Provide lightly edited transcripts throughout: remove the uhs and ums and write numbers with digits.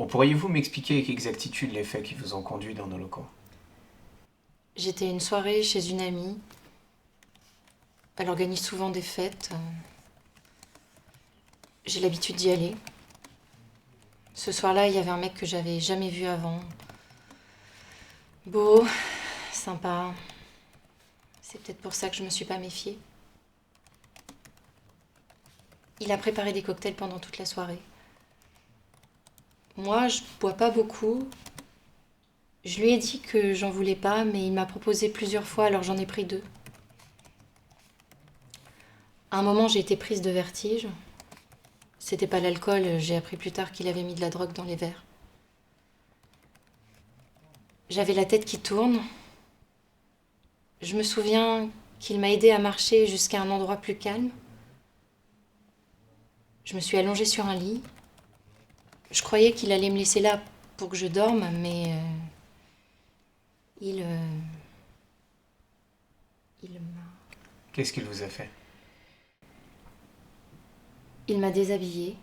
Bon, pourriez-vous m'expliquer avec exactitude les faits qui vous ont conduit dans nos locaux? J'étais à une soirée chez une amie. Elle organise souvent des fêtes. J'ai l'habitude d'y aller. Ce soir-là, il y avait un mec que j'avais jamais vu avant. Beau, sympa. C'est peut-être pour ça que je me suis pas méfiée. Il a préparé des cocktails pendant toute la soirée. Moi, je bois pas beaucoup. Je lui ai dit que j'en voulais pas, mais il m'a proposé plusieurs fois, alors j'en ai pris deux. À un moment, j'ai été prise de vertige. C'était pas l'alcool, j'ai appris plus tard qu'il avait mis de la drogue dans les verres. J'avais la tête qui tourne. Je me souviens qu'il m'a aidée à marcher jusqu'à un endroit plus calme. Je me suis allongée sur un lit. Je croyais qu'il allait me laisser là pour que je dorme, mais il m'a Qu'est-ce qu'il vous a fait? il m'a déshabillée.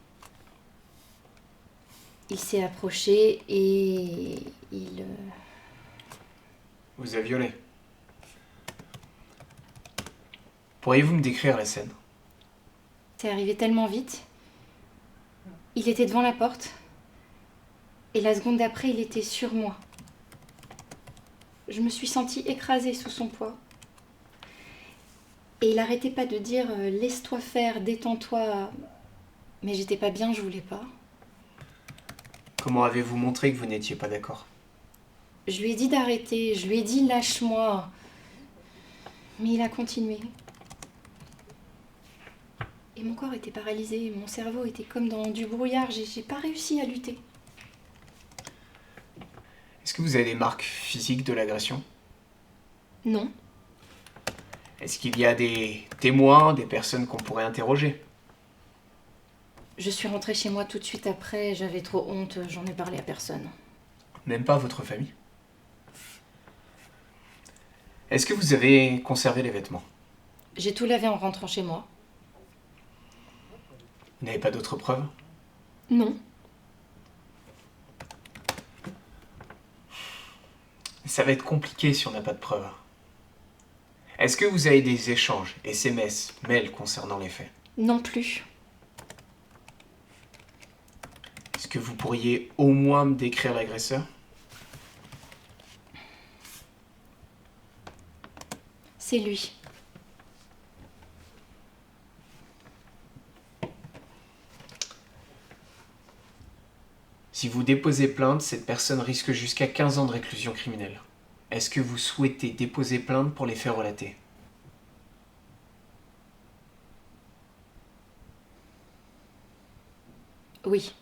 Il s'est approché et il Vous a violé. Pourriez-vous me décrire la scène? c'est arrivé tellement vite. Il était devant la porte et la seconde d'après, il était sur moi. Je me suis sentie écrasée sous son poids. Et il arrêtait pas de dire laisse-toi faire, détends-toi. Mais j'étais pas bien, je voulais pas. Comment avez-vous montré que vous n'étiez pas d'accord? Je lui ai dit d'arrêter, je lui ai dit lâche-moi. Mais il a continué. Et mon corps était paralysé, mon cerveau était comme dans du brouillard, j'ai pas réussi à lutter. Est-ce que vous avez des marques physiques de l'agression? Non, Est-ce qu'il y a des témoins, des personnes qu'on pourrait interroger? je suis rentrée chez moi tout de suite après, j'avais trop honte, j'en ai parlé à personne. Même pas votre famille? Est-ce que vous avez conservé les vêtements? J'ai tout lavé en rentrant chez moi. Vous n'avez pas d'autres preuves? Non, Ça va être compliqué si on n'a pas de preuves. Est-ce que vous avez des échanges, SMS, mails concernant les faits? non plus. Est-ce que vous pourriez au moins me décrire l'agresseur? C'est lui. Si vous déposez plainte, cette personne risque jusqu'à 15 ans de réclusion criminelle. Est-ce que vous souhaitez déposer plainte pour les faits relatés? Oui.